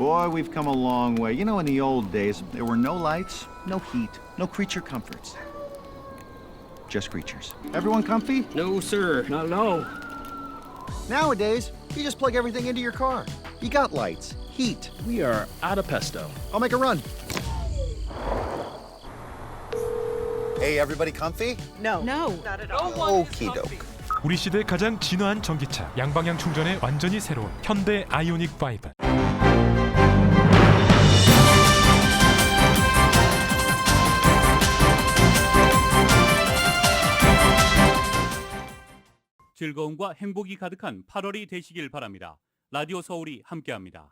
Boy, we've come a long way. You know, in the old days, there were no lights, no heat, no creature comforts. Just creatures. Everyone comfy? No, sir. No. Nowadays, you just plug everything into your car. You got lights, heat. We are out of pesto. I'll make a run. Hey, everybody comfy? No. Not at all. Okie doke. 우리 시대 가장 진화한 전기차, 양방향 충전에 완전히 새로운 현대 아이오닉 5. 즐거움과 행복이 가득한 8월이 되시길 바랍니다. 라디오 서울이 함께합니다.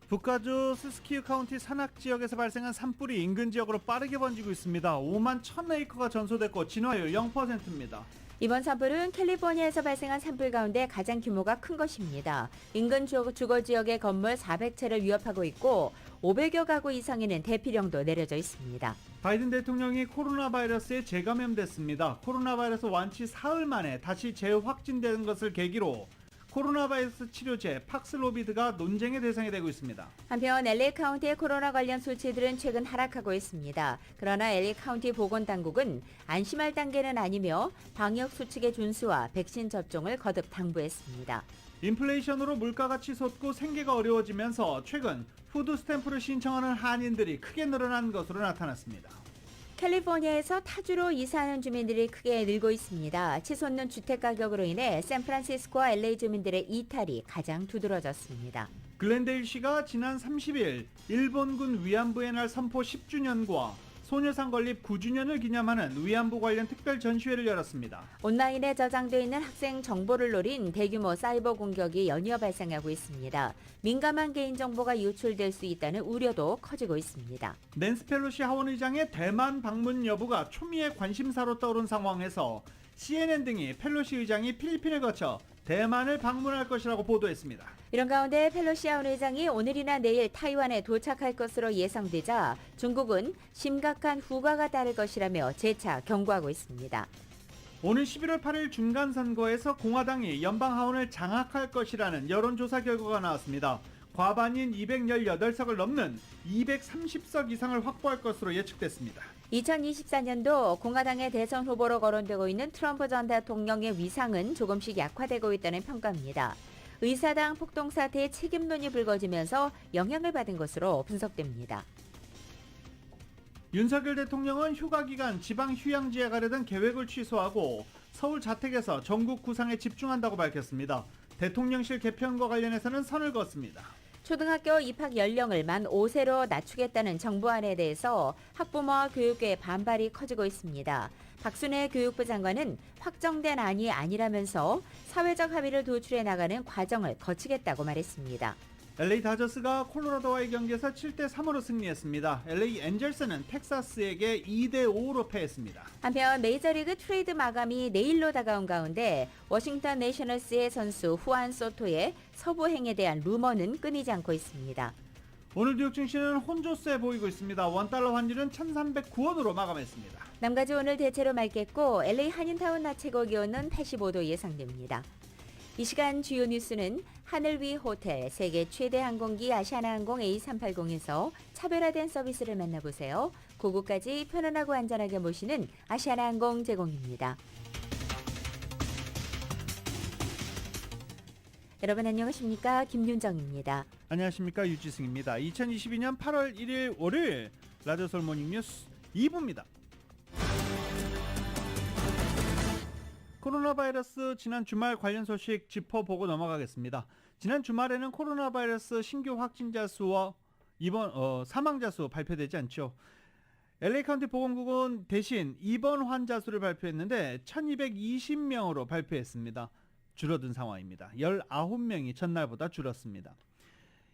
북가주 스스키유 카운티 산악 지역에서 발생한 산불이 인근 지역으로 빠르게 번지고 있습니다. 5만 1000에이커가 전소됐고 진화율 0%입니다. 이번 산불은 캘리포니아에서 발생한 산불 가운데 가장 규모가 큰 것입니다. 인근 주거 지역의 건물 400채를 위협하고 있고 500여 가구 이상에는 대피령도 내려져 있습니다. 바이든 대통령이 코로나 바이러스에 재감염됐습니다. 코로나 바이러스 완치 사흘 만에 다시 재확진된 것을 계기로 코로나 바이러스 치료제 팍슬로비드가 논쟁의 대상이 되고 있습니다. 한편 LA 카운티의 코로나 관련 수치들은 최근 하락하고 있습니다. 그러나 LA 카운티 보건당국은 안심할 단계는 아니며 방역 수칙의 준수와 백신 접종을 거듭 당부했습니다. 인플레이션으로 물가가 치솟고 생계가 어려워지면서 최근 푸드 스탬프를 신청하는 한인들이 크게 늘어난 것으로 나타났습니다. 캘리포니아에서 타주로 이사하는 주민들이 크게 늘고 있습니다. 치솟는 주택 가격으로 인해 샌프란시스코와 LA 주민들의 이탈이 가장 두드러졌습니다. 글렌데일시가 지난 30일 일본군 위안부의 날 선포 10주년과 소녀상 건립 9주년을 기념하는 위안부 관련 특별 전시회를 열었습니다. 온라인에 저장돼 있는 학생 정보를 노린 대규모 사이버 공격이 연이어 발생하고 있습니다. 민감한 개인정보가 유출될 수 있다는 우려도 커지고 있습니다. 낸시 펠로시 하원의장의 대만 방문 여부가 초미의 관심사로 떠오른 상황에서 CNN 등이 펠로시 의장이 필리핀을 거쳐 대만을 방문할 것이라고 보도했습니다. 이런 가운데 펠로시 하원의장이 오늘이나 내일 타이완에 도착할 것으로 예상되자 중국은 심각한 후과가 따를 것이라며 재차 경고하고 있습니다. 오늘 11월 8일 중간선거에서 공화당이 연방하원을 장악할 것이라는 여론조사 결과가 나왔습니다. 과반인 218석을 넘는 230석 이상을 확보할 것으로 예측됐습니다. 2024년도 공화당의 대선 후보로 거론되고 있는 트럼프 전 대통령의 위상은 조금씩 약화되고 있다는 평가입니다. 의사당 폭동 사태의 책임론이 불거지면서 영향을 받은 것으로 분석됩니다. 윤석열 대통령은 휴가 기간 지방 휴양지에 가려던 계획을 취소하고 서울 자택에서 전국 구상에 집중한다고 밝혔습니다. 대통령실 개편과 관련해서는 선을 그었습니다. 초등학교 입학 연령을 만 5세로 낮추겠다는 정부안에 대해서 학부모와 교육계의 반발이 커지고 있습니다. 박순애 교육부 장관은 확정된 안이 아니라면서 사회적 합의를 도출해 나가는 과정을 거치겠다고 말했습니다. LA 다저스가 콜로라도와의 경기에서 7대3으로 승리했습니다. LA 엔젤스는 텍사스에게 2대5로 패했습니다. 한편 메이저리그 트레이드 마감이 내일로 다가온 가운데 워싱턴 내셔널스의 선수 후안 소토의 서부행에 대한 루머는 끊이지 않고 있습니다. 오늘 뉴욕 증시는 혼조세 보이고 있습니다. 원달러 환율은 1,309원으로 마감했습니다. 남가주 오늘 대체로 맑겠고 LA 한인타운 낮 최고 기온은 85도 예상됩니다. 이 시간 주요 뉴스는 하늘 위 호텔, 세계 최대 항공기 아시아나항공 A380에서 차별화된 서비스를 만나보세요. 고국까지 편안하고 안전하게 모시는 아시아나항공 제공입니다. 여러분 안녕하십니까? 김윤정입니다. 안녕하십니까? 유지승입니다. 2022년 8월 1일 월요일 라디오 서울 모닝 뉴스 2부입니다. 코로나 바이러스 지난 주말 관련 소식 짚어보고 넘어가겠습니다. 지난 주말에는 코로나 바이러스 신규 확진자 수와 입원 사망자 수 발표되지 않죠. LA 카운티 보건국은 대신 입원 환자 수를 발표했는데 1220명으로 발표했습니다. 줄어든 상황입니다. 19명이 전날보다 줄었습니다.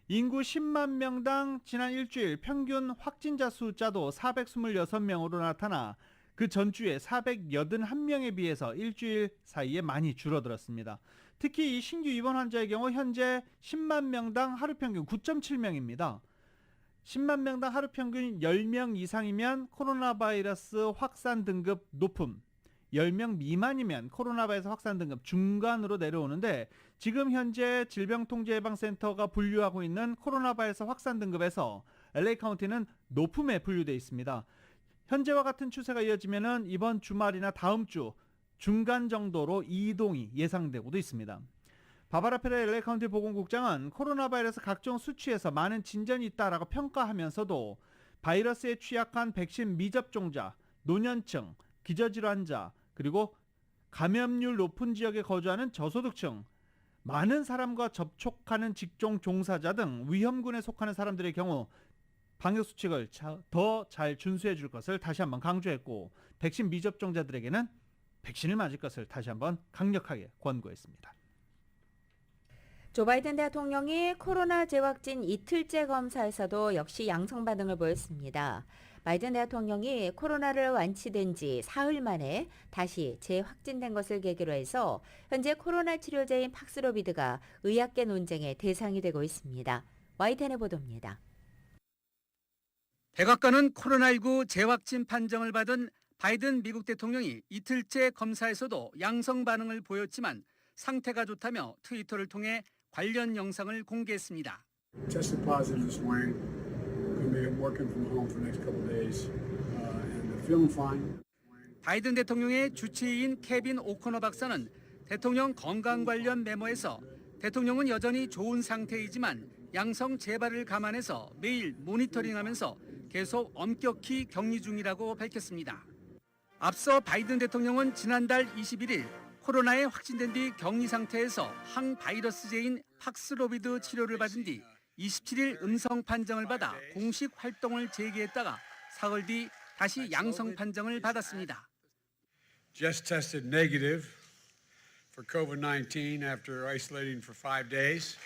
인구 10만 명당 지난 일주일 평균 확진자 숫자도 426명으로 나타나 그 전주에 481명에 비해서 일주일 사이에 많이 줄어들었습니다. 특히 이 신규 입원 환자의 경우 현재 10만 명당 하루 평균 9.7명입니다. 10만 명당 하루 평균 10명 이상이면 코로나 바이러스 확산 등급 높음, 10명 미만이면 코로나 바이러스 확산 등급 중간으로 내려오는데 지금 현재 질병통제예방센터가 분류하고 있는 코로나 바이러스 확산 등급에서 LA 카운티는 높음에 분류되어 있습니다. 현재와 같은 추세가 이어지면은 이번 주말이나 다음 주 중간 정도로 이동이 예상되고도 있습니다. 바바라 페레 LA 카운티 보건국장은 코로나 바이러스 각종 수치에서 많은 진전이 있다라고 평가하면서도 바이러스에 취약한 백신 미접종자, 노년층, 기저질환자, 그리고 감염률 높은 지역에 거주하는 저소득층, 많은 사람과 접촉하는 직종 종사자 등 위험군에 속하는 사람들의 경우 방역수칙을 더 잘 준수해 줄 것을 다시 한번 강조했고 백신 미접종자들에게는 백신을 맞을 것을 다시 한번 강력하게 권고했습니다. 조 바이든 대통령이 코로나 재확진 이틀째 검사에서도 역시 양성 반응을 보였습니다. 바이든 대통령이 코로나를 완치된 지 사흘 만에 다시 재확진된 것을 계기로 해서 현재 코로나 치료제인 팍스로비드가 의학계 논쟁의 대상이 되고 있습니다. YTN의 보도입니다. 백악관은 코로나19 재확진 판정을 받은 바이든 미국 대통령이 이틀째 검사에서도 양성 반응을 보였지만 상태가 좋다며 트위터를 통해 관련 영상을 공개했습니다. Tested positive this morning. Going to be working from home for the next couple of days, and feeling fine. 바이든 대통령의 주치의인 케빈 오코너 박사는 대통령 건강 관련 메모에서 대통령은 여전히 좋은 상태이지만 양성 재발을 감안해서 매일 모니터링하면서 계속 엄격히 격리 중이라고 밝혔습니다. 앞서 바이든 대통령은 지난달 21일 코로나에 확진된 뒤 격리 상태에서 항바이러스제인 팍스로비드 치료를 받은 뒤 27일 음성 판정을 받아 공식 활동을 재개했다가 사흘 뒤 다시 양성 판정을 받았습니다. Just tested negative for COVID-19 after isolating for 5 days.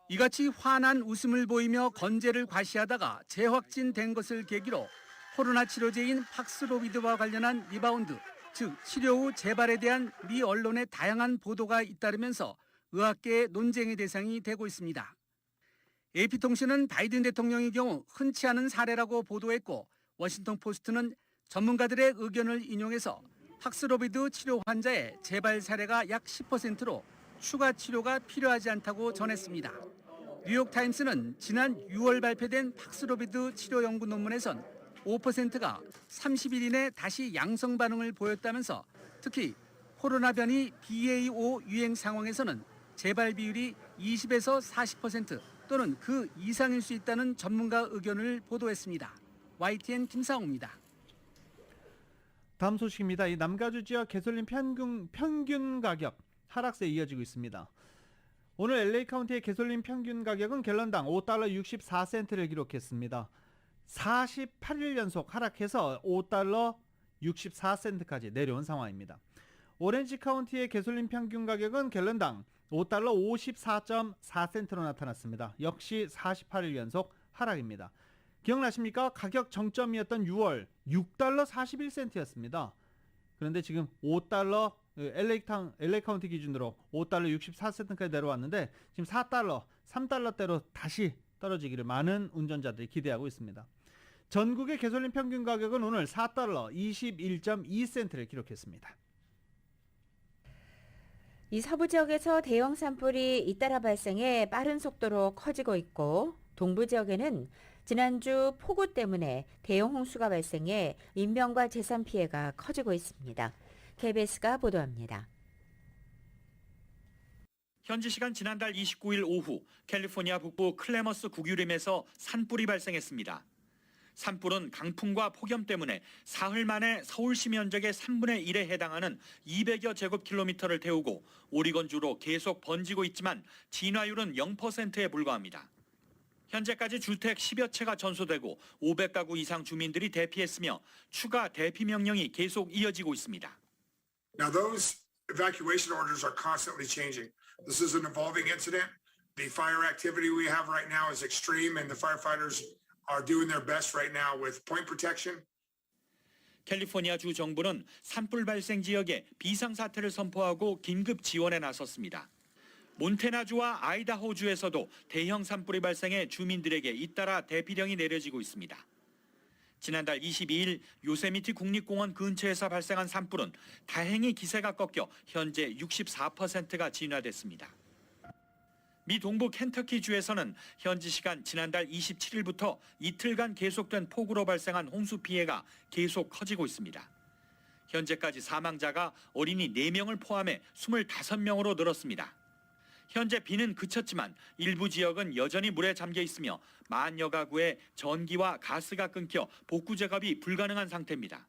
이같이 환한 웃음을 보이며 건재를 과시하다가 재확진된 것을 계기로 코로나 치료제인 팍스로비드와 관련한 리바운드, 즉 치료 후 재발에 대한 미 언론의 다양한 보도가 잇따르면서 의학계의 논쟁의 대상이 되고 있습니다. AP통신은 바이든 대통령의 경우 흔치 않은 사례라고 보도했고 워싱턴 포스트는 전문가들의 의견을 인용해서 팍스로비드 치료 환자의 재발 사례가 약 10%로 추가 치료가 필요하지 않다고 전했습니다. 뉴욕타임스는 지난 6월 발표된 팍스로비드 치료 연구 논문에선 5%가 30일 이내 다시 양성 반응을 보였다면서 특히 코로나 변이 BA.5 유행 상황에서는 재발 비율이 20에서 40% 또는 그 이상일 수 있다는 전문가 의견을 보도했습니다. YTN 김상호입니다. 다음 소식입니다. 이 남가주 지역 가솔린 평균 가격 하락세 이어지고 있습니다. 오늘 LA 카운티의 가솔린 평균 가격은 갤런당 5달러 64센트를 기록했습니다. 48일 연속 하락해서 5달러 64센트까지 내려온 상황입니다. 오렌지 카운티의 가솔린 평균 가격은 갤런당 5달러 54.4센트로 나타났습니다. 역시 48일 연속 하락입니다. 기억나십니까? 가격 정점이었던 6월 6달러 41센트였습니다. 그런데 지금 5달러 LA 카운티 기준으로 5달러 64센트까지 내려왔는데 지금 4달러, 3달러대로 다시 떨어지기를 많은 운전자들이 기대하고 있습니다. 전국의 가솔린 평균 가격은 오늘 4달러 21.2센트를 기록했습니다. 이 서부 지역에서 대형 산불이 잇따라 발생해 빠른 속도로 커지고 있고 동부 지역에는 지난주 폭우 때문에 대형 홍수가 발생해 인명과 재산 피해가 커지고 있습니다. KBS가 보도합니다. 현지 시간 지난달 29일 오후 캘리포니아 북부 클레머스 국유림에서 산불이 발생했습니다. 산불은 강풍과 폭염 때문에 사흘 만에 서울시 면적의 3분의 1에 해당하는 200여 제곱킬로미터를 태우고 오리건주로 계속 번지고 있지만 진화율은 0%에 불과합니다. 현재까지 주택 10여 채가 전소되고 500가구 이상 주민들이 대피했으며 추가 대피 명령이 계속 이어지고 있습니다. Now those evacuation orders are constantly changing. This is an evolving incident. The fire activity we have right now is extreme and the firefighters are doing their best right now with point protection. 캘리포니아 주 정부는 산불 발생 지역에 비상사태를 선포하고 긴급 지원에 나섰습니다. 몬태나주와 아이다호주에서도 대형 산불이 발생해 주민들에게 잇따라 대피령이 내려지고 있습니다. 지난달 22일 요세미티 국립공원 근처에서 발생한 산불은 다행히 기세가 꺾여 현재 64%가 진화됐습니다. 미 동부 켄터키주에서는 현지 시간 지난달 27일부터 이틀간 계속된 폭우로 발생한 홍수 피해가 계속 커지고 있습니다. 현재까지 사망자가 어린이 4명을 포함해 25명으로 늘었습니다. 현재 비는 그쳤지만 일부 지역은 여전히 물에 잠겨 있으며 만여 가구의 전기와 가스가 끊겨 복구 작업이 불가능한 상태입니다.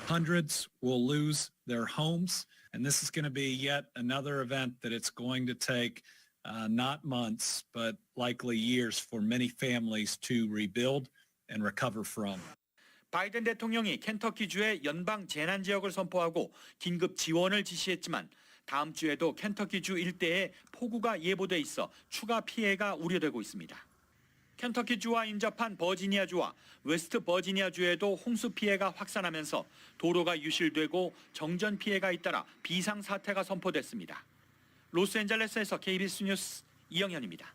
Hundreds will lose their homes, and this is going to be yet another event that it's going to take not months, but likely years for many families to rebuild and recover from. 바이든 대통령이 켄터키주의 연방 재난 지역을 선포하고 긴급 지원을 지시했지만 다음 주에도 켄터키주 일대에 폭우가 예보돼 있어 추가 피해가 우려되고 있습니다. 켄터키주와 인접한 버지니아주와 웨스트 버지니아주에도 홍수 피해가 확산하면서 도로가 유실되고 정전 피해가 잇따라 비상 사태가 선포됐습니다. 로스앤젤레스에서 KBS 뉴스 이영현입니다.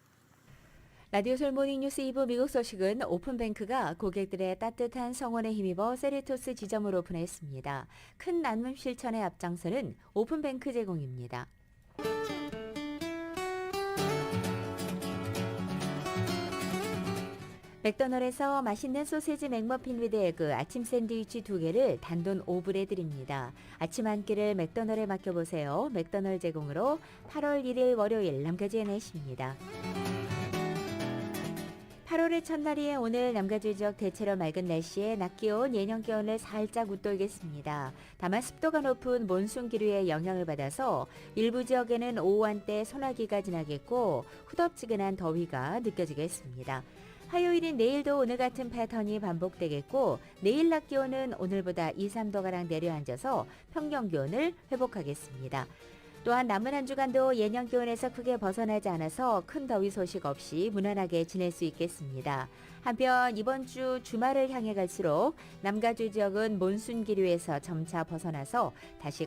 라디오 솔모닝 뉴스 2부 미국 소식은 오픈뱅크가 고객들의 따뜻한 성원에 힘입어 세리토스 지점을 오픈했습니다. 큰 난문 실천의 앞장서는 오픈뱅크 제공입니다. 맥도널드에서 맛있는 소세지 맥머핀 위드 에그 아침 샌드위치 2개를 단돈 5불에 드립니다. 아침 한 끼를 맥도널드에 맡겨보세요. 맥도널드 제공으로 8월 1일 월요일 남가주의 날씨입니다. 8월의 첫날이에 오늘 남가주 지역 대체로 맑은 날씨에 낮 기온 예년 기온을 살짝 웃돌겠습니다. 다만 습도가 높은 몬순 기류의 영향을 받아서 일부 지역에는 오후 한때 소나기가 지나겠고 후덥지근한 더위가 느껴지겠습니다. 화요일인 내일도 오늘 같은 패턴이 반복되겠고 내일 낮 기온은 오늘보다 2, 3도가량 내려앉아서 평년 기온을 회복하겠습니다. 또한 남은 한 주간도 예년 기온에서 크게 벗어나지 않아서 큰 더위 소식 없이 무난하게 지낼 수 있겠습니다. 한편 이번 주 주말을 향해 갈수록 남가주 지역은 몬순 기류에서 점차 벗어나서 다시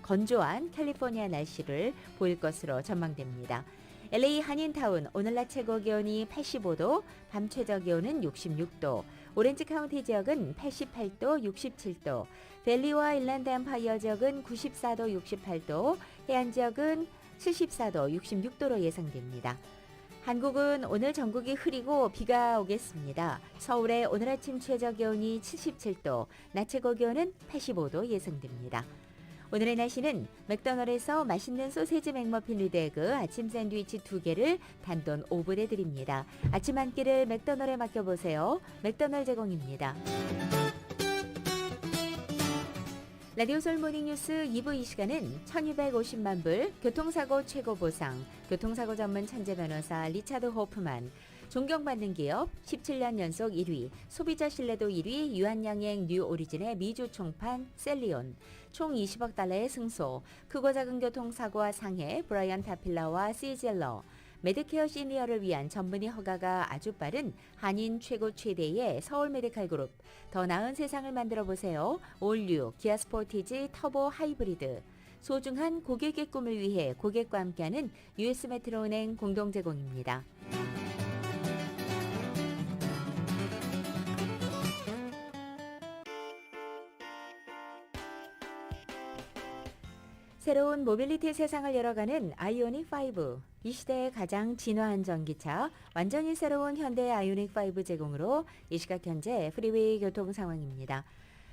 건조한 캘리포니아 날씨를 보일 것으로 전망됩니다. LA 한인타운 오늘 낮 최고 기온이 85도, 밤 최저 기온은 66도, 오렌지 카운티 지역은 88도, 67도, 밸리와 일랜드 엠파이어 지역은 94도, 68도, 해안 지역은 74도, 66도로 예상됩니다. 한국은 오늘 전국이 흐리고 비가 오겠습니다. 서울의 오늘 아침 최저 기온이 77도, 낮 최고 기온은 85도 예상됩니다. 오늘의 날씨는 맥도널드에서 맛있는 소세지 맥머핀 위드 에그 아침 샌드위치 2개를 단돈 5불에 드립니다. 아침 한 끼를 맥도널드에 맡겨보세요. 맥도널드 제공입니다. 라디오 솔모닝 뉴스 2부 이 시간은 1250만 불, 교통사고 최고 보상, 교통사고 전문 천재 변호사 리차드 호프만, 존경받는 기업 17년 연속 1위, 소비자 신뢰도 1위 유한양행 뉴 오리진의 미주 총판 셀리온, 총 20억 달러의 승소, 크고 작은 교통사고와 상해 브라이언 타필라와 시젤러, 메디케어 시니어를 위한 전문의 허가가 아주 빠른 한인 최고 최대의 서울 메디칼 그룹, 더 나은 세상을 만들어 보세요. 올뉴 기아 스포티지 터보 하이브리드, 소중한 고객의 꿈을 위해 고객과 함께하는 US 메트로은행 공동 제공입니다. 새로운 모빌리티 세상을 열어가는 아이오닉 5. 이 시대의 가장 진화한 전기차, 완전히 새로운 현대 아이오닉 5 제공으로 이 시각 현재 프리웨이 교통 상황입니다.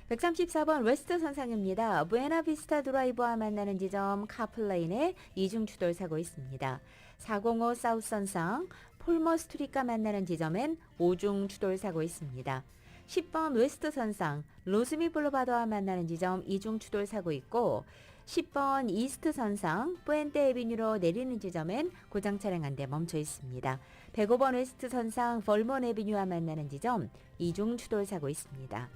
134번 웨스트 선상입니다. 부에나비스타 드라이브와 만나는 지점 카플레인에 이중 추돌 사고 있습니다. 405 사우스 선상 폴머 스트리트가 만나는 지점엔 5중 추돌 사고 있습니다. 10번 웨스트 선상 로스미 블루바드와 만나는 지점 2중 추돌 사고 있고 10번 이스트 선상 뿌엔테 에비뉴로 내리는 지점엔 고장 차량 한 대 멈춰 있습니다. 105번 웨스트 선상 벌먼 에비뉴와 만나는 지점 2중 추돌 사고 있습니다.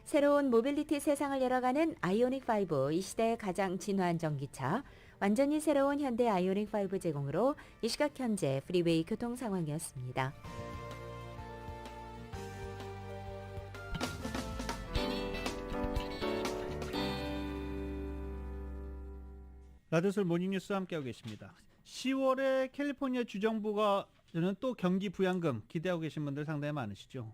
새로운 모빌리티 세상을 열어가는 아이오닉 5, 이 시대의 가장 진화한 전기차, 완전히 새로운 현대 아이오닉 5 제공으로 이 시각 현재 프리웨이 교통 상황이었습니다. 라디오솔 모닝뉴스와 함께하고 계십니다. 10월에 캘리포니아 주정부가 저는 또 경기 부양금 기대하고 계신 분들 상당히 많으시죠.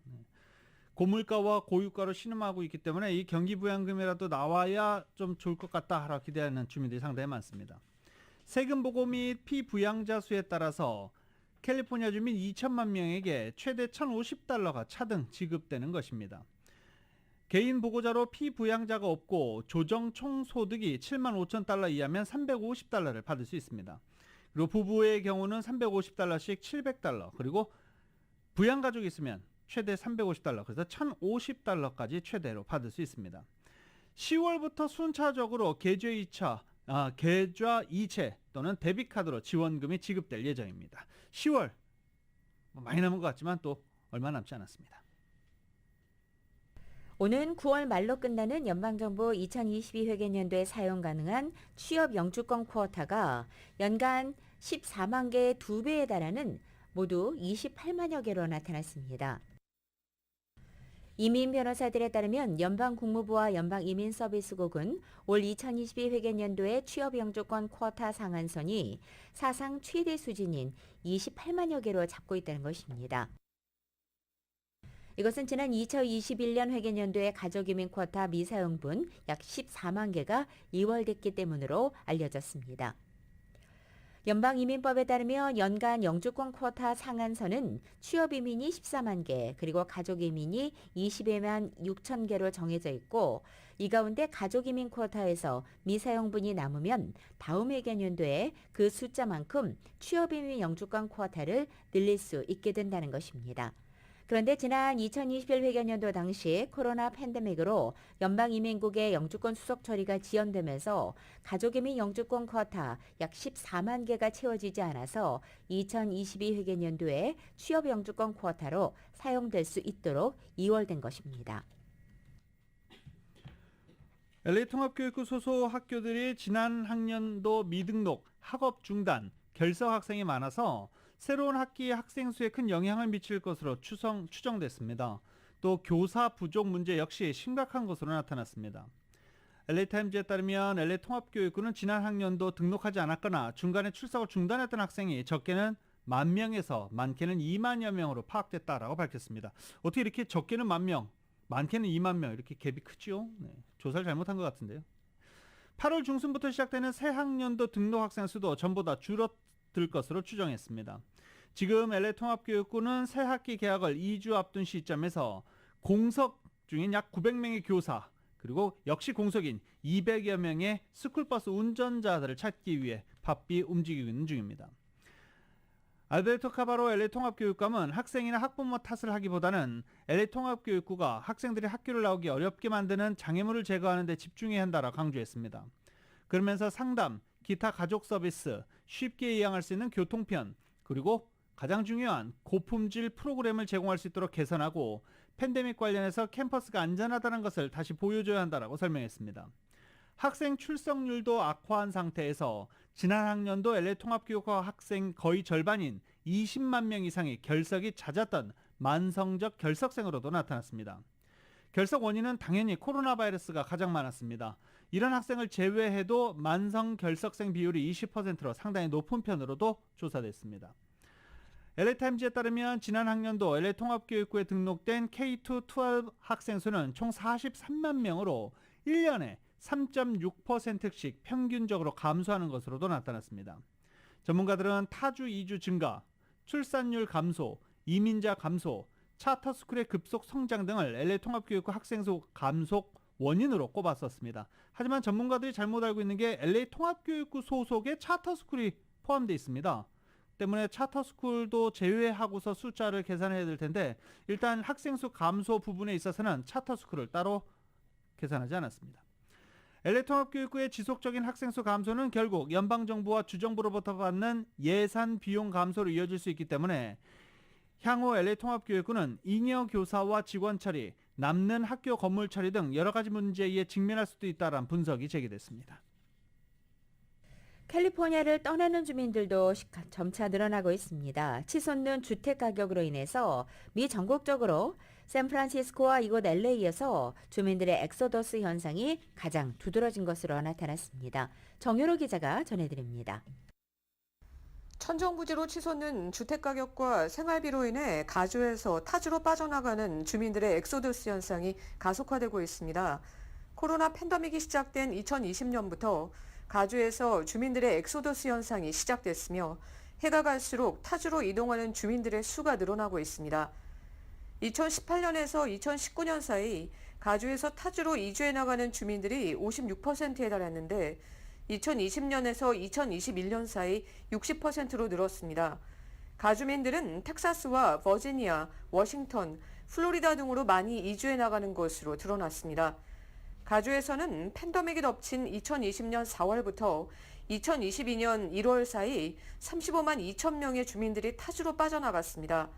고물가와 고유가로 신음하고 있기 때문에 이 경기 부양금이라도 나와야 좀 좋을 것 같다라고 기대하는 주민들이 상당히 많습니다. 세금 보고 및 피부양자 수에 따라서 캘리포니아 주민 2천만 명에게 최대 1,050달러가 차등 지급되는 것입니다. 개인 보고자로 피부양자가 없고 조정 총소득이 7만 5천 달러 이하면 350달러를 받을 수 있습니다. 그리고 부부의 경우는 350달러씩 700달러, 그리고 부양가족이 있으면 최대 350달러, 그래서 1,050달러까지 최대로 받을 수 있습니다. 10월부터 순차적으로 계좌 이체 또는 데비카드로 지원금이 지급될 예정입니다. 10월 많이 남은 것 같지만 또 얼마 남지 않았습니다. 오는 9월 말로 끝나는 연방정부 2022 회계연도에 사용 가능한 취업 영주권 쿼터가 연간 14만 개의 2배에 달하는 모두 28만여 개로 나타났습니다. 이민 변호사들에 따르면 연방국무부와 연방이민서비스국은 올 2022 회계연도의 취업 영주권 쿼터 상한선이 사상 최대 수준인 28만여 개로 잡고 있다는 것입니다. 이것은 지난 2021년 회계연도의 가족이민 쿼터 미사용분 약 14만 개가 이월됐기 때문으로 알려졌습니다. 연방이민법에 따르면 연간 영주권 쿼터 상한선은 취업이민이 14만 개, 그리고 가족이민이 22만 6천 개로 정해져 있고, 이 가운데 가족이민 쿼터에서 미사용분이 남으면 다음 회계연도에 그 숫자만큼 취업이민 영주권 쿼터를 늘릴 수 있게 된다는 것입니다. 그런데 지난 2021 회계연도 당시 코로나 팬데믹으로 연방이민국의 영주권 수속 처리가 지연되면서 가족이민 영주권 쿼터 약 14만 개가 채워지지 않아서 2022 회계연도에 취업 영주권 쿼터로 사용될 수 있도록 2월된 것입니다. LA 통합교육부 소속 학교들이 지난 학년도 미등록, 학업 중단, 결석 학생이 많아서 새로운 학기의 학생 수에 큰 영향을 미칠 것으로 추정됐습니다. 또 교사 부족 문제 역시 심각한 것으로 나타났습니다. LA타임즈에 따르면 LA 통합교육부는 지난 학년도 등록하지 않았거나 중간에 출석을 중단했던 학생이 적게는 10,000명에서 많게는 20,000여 명으로 파악됐다라고 밝혔습니다. 어떻게 이렇게 적게는 10,000명, 많게는 20,000명, 이렇게 갭이 크죠? 조사를 잘못한 것 같은데요. 8월 중순부터 시작되는 새 학년도 등록 학생 수도 전보다 줄어들 것으로 추정했습니다. 지금 LA 통합교육부는 새 학기 개학을 2주 앞둔 시점에서 공석 중인 약 900명의 교사, 그리고 역시 공석인 200여 명의 스쿨버스 운전자들을 찾기 위해 바삐 움직이고 있는 중입니다. 알베르토 카바로 LA 통합교육감은 학생이나 학부모 탓을 하기보다는 LA 통합교육부가 학생들이 학교를 나오기 어렵게 만드는 장애물을 제거하는 데 집중해야 한다라고 강조했습니다. 그러면서 상담, 기타 가족 서비스, 쉽게 이해할 수 있는 교통편, 그리고 가장 중요한 고품질 프로그램을 제공할 수 있도록 개선하고 팬데믹 관련해서 캠퍼스가 안전하다는 것을 다시 보여줘야 한다라고 설명했습니다. 학생 출석률도 악화한 상태에서 지난 학년도 LA 통합교육과 학생 거의 절반인 20만 명 이상의 결석이 잦았던 만성적 결석생으로도 나타났습니다. 결석 원인은 당연히 코로나 바이러스가 가장 많았습니다. 이런 학생을 제외해도 만성 결석생 비율이 20%로 상당히 높은 편으로도 조사됐습니다. LA타임즈에 따르면 지난 학년도 LA 통합교육부에 등록된 K-12 학생 수는 총 43만 명으로 1년에 3.6%씩 평균적으로 감소하는 것으로도 나타났습니다. 전문가들은 타주 이주 증가, 출산율 감소, 이민자 감소, 차터스쿨의 급속 성장 등을 LA 통합교육부 학생 수 감소 원인으로 꼽았었습니다. 하지만 전문가들이 잘못 알고 있는 게 LA 통합교육부 소속의 차터스쿨이 포함되어 있습니다. 때문에 차터스쿨도 제외하고서 숫자를 계산해야 될 텐데 일단 학생 수 감소 부분에 있어서는 차터스쿨을 따로 계산하지 않았습니다. LA 통합교육부의 지속적인 학생 수 감소는 결국 연방정부와 주정부로부터 받는 예산 비용 감소로 이어질 수 있기 때문에 향후 LA 통합교육부는 잉여 교사와 직원 처리, 남는 학교 건물 처리 등 여러 가지 문제에 직면할 수도 있다는 분석이 제기됐습니다. 캘리포니아를 떠나는 주민들도 점차 늘어나고 있습니다. 치솟는 주택 가격으로 인해서 미 전국적으로 샌프란시스코와 이곳 LA에서 주민들의 엑소더스 현상이 가장 두드러진 것으로 나타났습니다. 정효로 기자가 전해드립니다. 천정부지로 치솟는 주택가격과 생활비로 인해 가주에서 타주로 빠져나가는 주민들의 엑소더스 현상이 가속화되고 있습니다. 코로나 팬데믹이 시작된 2020년부터 가주에서 주민들의 엑소더스 현상이 시작됐으며 해가 갈수록 타주로 이동하는 주민들의 수가 늘어나고 있습니다. 2018년에서 2019년 사이 가주에서 타주로 이주해 나가는 주민들이 56%에 달했는데 2020년에서 2021년 사이 60%로 늘었습니다. 가주민들은 텍사스와 버지니아, 워싱턴, 플로리다 등으로 많이 이주해 나가는 것으로 드러났습니다. 가주에서는 팬데믹이 덮친 2020년 4월부터 2022년 1월 사이 35만 2천 명의 주민들이 타주로 빠져나갔습니다.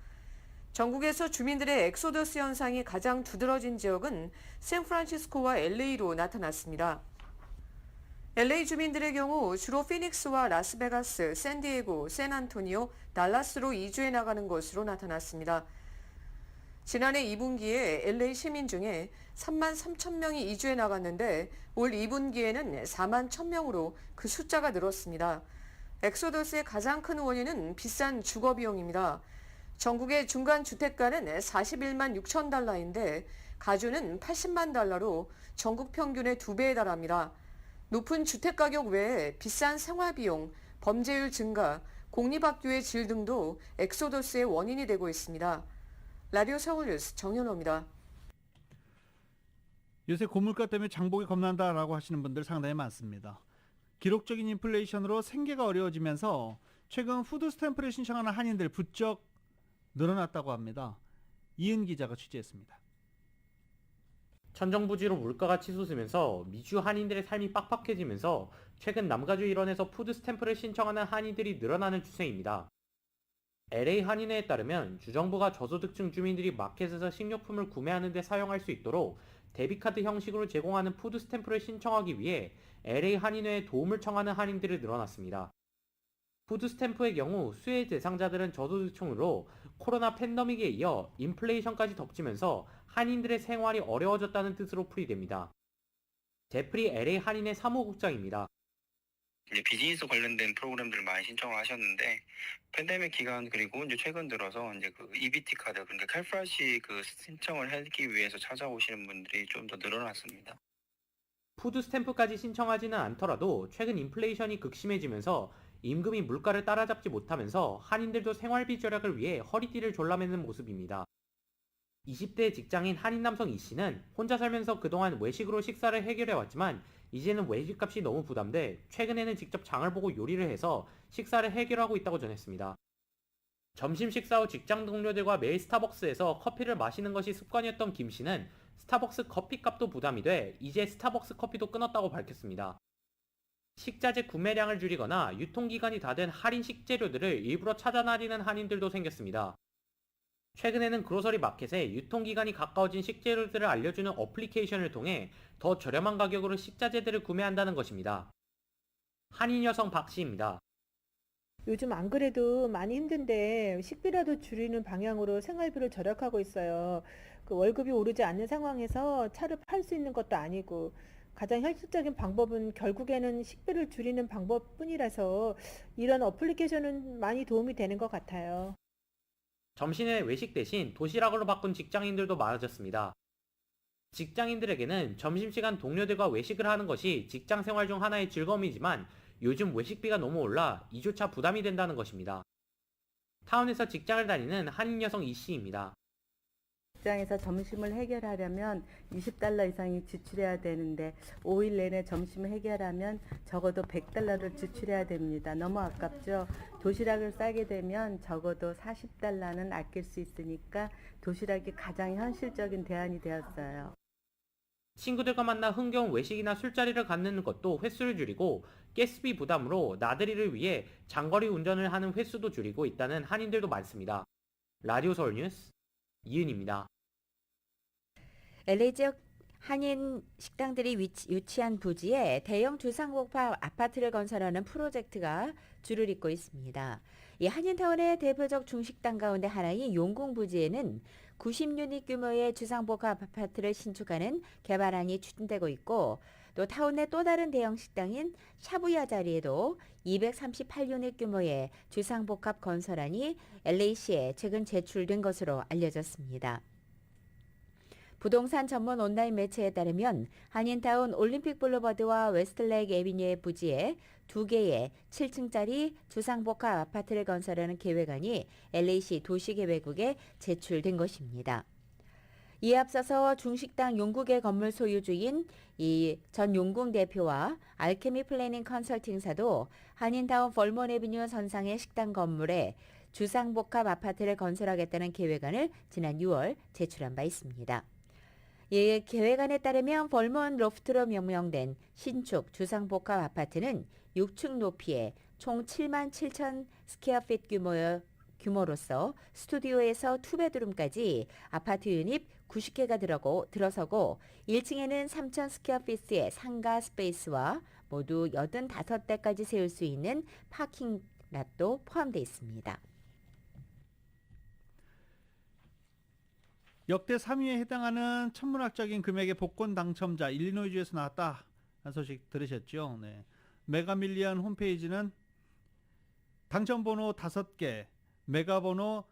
전국에서 주민들의 엑소더스 현상이 가장 두드러진 지역은 샌프란시스코와 LA로 나타났습니다. LA 주민들의 경우 주로 피닉스와 라스베가스, 샌디에고, 샌안토니오, 달라스로 이주해 나가는 것으로 나타났습니다. 지난해 2분기에 LA 시민 중에 3만 3천 명이 이주해 나갔는데 올 2분기에는 4만 1천 명으로 그 숫자가 늘었습니다. 엑소더스의 가장 큰 원인은 비싼 주거 비용입니다. 전국의 중간 주택가는 41만 6천 달러인데 가주는 80만 달러로 전국 평균의 2배에 달합니다. 높은 주택가격 외에 비싼 생활비용, 범죄율 증가, 공립학교의 질 등도 엑소더스의 원인이 되고 있습니다. 라디오 서울뉴스 정연호입니다. 요새 고물가 때문에 장보기 겁난다라고 하시는 분들 상당히 많습니다. 기록적인 인플레이션으로 생계가 어려워지면서 최근 푸드 스탬프를 신청하는 한인들 부쩍 늘어났다고 합니다. 이은 기자가 취재했습니다. 천정부지로 물가가 치솟으면서 미주 한인들의 삶이 빡빡해지면서 최근 남가주 일원에서 푸드 스탬프를 신청하는 한인들이 늘어나는 추세입니다. LA 한인회에 따르면 주정부가 저소득층 주민들이 마켓에서 식료품을 구매하는 데 사용할 수 있도록 데비카드 형식으로 제공하는 푸드 스탬프를 신청하기 위해 LA 한인회에 도움을 청하는 한인들이 늘어났습니다. 푸드 스탬프의 경우 수혜 대상자들은 저소득층으로 코로나 팬데믹에 이어 인플레이션까지 덮치면서 한인들의 생활이 어려워졌다는 뜻으로 풀이됩니다. 제프리 LA 한인회 사무국장입니다. 이제 비즈니스 관련된 프로그램들을 많이 신청을 하셨는데 팬데믹 기간 그리고 이제 최근 들어서 이제 그 EBT 카드 그러니까 캘프라시 그 신청을 하기 위해서 찾아오시는 분들이 좀 더 늘어났습니다. 푸드 스탬프까지 신청하지는 않더라도 최근 인플레이션이 극심해지면서 임금이 물가를 따라잡지 못하면서 한인들도 생활비 절약을 위해 허리띠를 졸라매는 모습입니다. 20대 직장인 한인 남성 이 씨는 혼자 살면서 그동안 외식으로 식사를 해결해왔지만 이제는 외식값이 너무 부담돼 최근에는 직접 장을 보고 요리를 해서 식사를 해결하고 있다고 전했습니다. 점심 식사 후 직장 동료들과 매일 스타벅스에서 커피를 마시는 것이 습관이었던 김 씨는 스타벅스 커피값도 부담이 돼 이제 스타벅스 커피도 끊었다고 밝혔습니다. 식자재 구매량을 줄이거나 유통기간이 다 된 할인 식재료들을 일부러 찾아다니는 한인들도 생겼습니다. 최근에는 그로서리 마켓에 유통기간이 가까워진 식재료들을 알려주는 어플리케이션을 통해 더 저렴한 가격으로 식자재들을 구매한다는 것입니다. 한인 여성 박 씨입니다. 요즘 안 그래도 많이 힘든데 식비라도 줄이는 방향으로 생활비를 절약하고 있어요. 그 월급이 오르지 않는 상황에서 차를 팔 수 있는 것도 아니고 가장 현실적인 방법은 결국에는 식비를 줄이는 방법뿐이라서 이런 어플리케이션은 많이 도움이 되는 것 같아요. 점심에 외식 대신 도시락으로 바꾼 직장인들도 많아졌습니다. 직장인들에게는 점심시간 동료들과 외식을 하는 것이 직장 생활 중 하나의 즐거움이지만 요즘 외식비가 너무 올라 이조차 부담이 된다는 것입니다. 타운에서 직장을 다니는 한인 여성 이 씨입니다. 직장에서 점심을 해결하려면 20달러 이상이 지출해야 되는데 5일 내내 점심을 해결하면 적어도 100달러를 지출해야 됩니다. 너무 아깝죠. 도시락을 싸게 되면 적어도 40달러는 아낄 수 있으니까 도시락이 가장 현실적인 대안이 되었어요. 친구들과 만나 흥겨운 외식이나 술자리를 갖는 것도 횟수를 줄이고 가스비 부담으로 나들이를 위해 장거리 운전을 하는 횟수도 줄이고 있다는 한인들도 많습니다. 라디오 서울 뉴스 이은입니다. LA 지역 한인 식당들이 유치한 부지에 대형 주상복합 아파트를 건설하는 프로젝트가 줄을 잇고 있습니다. 이 한인타운의 대표적 중식당 가운데 하나인 용궁 부지에는 90유닛 규모의 주상복합 아파트를 신축하는 개발안이 추진되고 있고, 또 타운 내 또 다른 대형 식당인 샤부야 자리에도 238유닛 규모의 주상복합 건설안이 LA시에 최근 제출된 것으로 알려졌습니다. 부동산 전문 온라인 매체에 따르면 한인타운 올림픽 블루버드와 웨스트레이크 애비뉴의 부지에 2개의 7층짜리 주상복합 아파트를 건설하는 계획안이 LA시 도시계획국에 제출된 것입니다. 이에 앞서서 중식당 용국의 건물 소유주인 이 전 용궁 대표와 알케미 플래닝 컨설팅사도 한인타운 벌몬 애비뉴 선상의 식당 건물에 주상복합 아파트를 건설하겠다는 계획안을 지난 6월 제출한 바 있습니다. 이 계획안에 따르면 벌몬 로프트로 명명된 신축 주상복합 아파트는 6층 높이에 총 7만 7천 스퀘어핏 규모로서 스튜디오에서 투베드룸까지 아파트 유닛 90개가 들어서고 1층에는 3천 스퀘어핏의 상가 스페이스와 모두 85대까지 세울 수 있는 파킹랏도 포함되어 있습니다. 역대 3위에 해당하는 천문학적인 금액의 복권 당첨자 일리노이주에서 나왔다 한 소식 들으셨죠? 네. 메가밀리언 홈페이지는 당첨번호 5개, 메가번호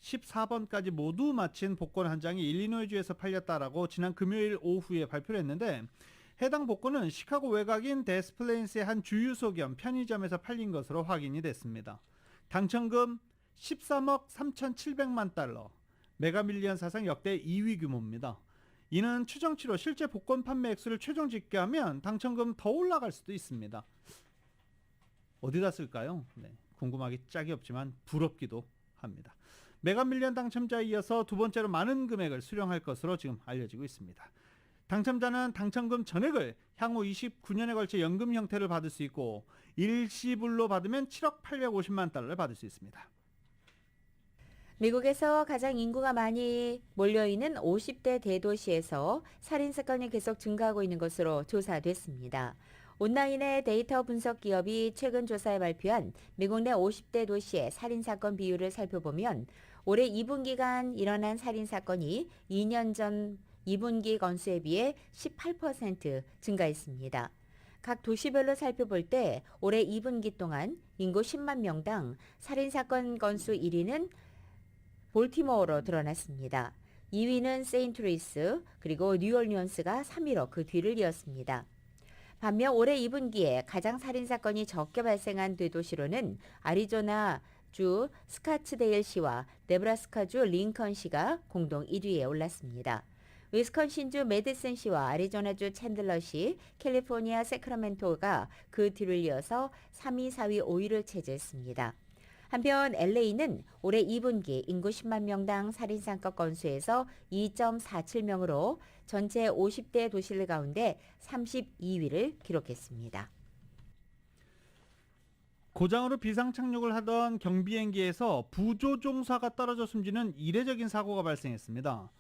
14번까지 모두 마친 복권 한 장이 일리노이주에서 팔렸다라고 지난 금요일 오후에 발표를 했는데, 해당 복권은 시카고 외곽인 데스플레인스의 한 주유소 겸 편의점에서 팔린 것으로 확인이 됐습니다. 당첨금 13억 3,700만 달러, 메가밀리언 사상 역대 2위 규모입니다. 이는 추정치로 실제 복권 판매 액수를 최종 집계하면 당첨금 더 올라갈 수도 있습니다. 어디다 쓸까요? 네, 궁금하기 짝이 없지만 부럽기도 합니다. 메가밀리언 당첨자에 이어서 두 번째로 많은 금액을 수령할 것으로 지금 알려지고 있습니다. 당첨자는 당첨금 전액을 향후 29년에 걸쳐 연금 형태를 받을 수 있고, 일시불로 받으면 7억 850만 달러를 받을 수 있습니다. 미국에서 가장 인구가 많이 몰려있는 50대 대도시에서 살인사건이 계속 증가하고 있는 것으로 조사됐습니다. 온라인의 데이터 분석 기업이 최근 조사에 발표한 미국 내 50대 도시의 살인사건 비율을 살펴보면 올해 2분기간 일어난 살인사건이 2년 전 2분기 건수에 비해 18% 증가했습니다. 각 도시별로 살펴볼 때 올해 2분기 동안 인구 10만 명당 살인사건 건수 1위는 볼티모어로 드러났습니다. 2위는 세인트루이스, 그리고 뉴올리언스가 3위로 그 뒤를 이었습니다. 반면 올해 2분기에 가장 살인사건이 적게 발생한 대도시로는 아리조나주 스카츠데일시와 네브라스카주 링컨시가 공동 1위에 올랐습니다. 위스콘신주 메디슨시와 아리조나주 챈들러시, 캘리포니아 세크라멘토가 그 뒤를 이어서 3위, 4위, 5위를 차지했습니다. 한편 LA는 올해 2분기 인구 10만 명당 살인사건 건수에서 2.47명으로 전체 50대 도시들 가운데 32위를 기록했습니다. 고장으로 비상 착륙을 하던 경비행기에서 부조종사가 떨어져 숨지는 이례적인 사고가 발생했습니다.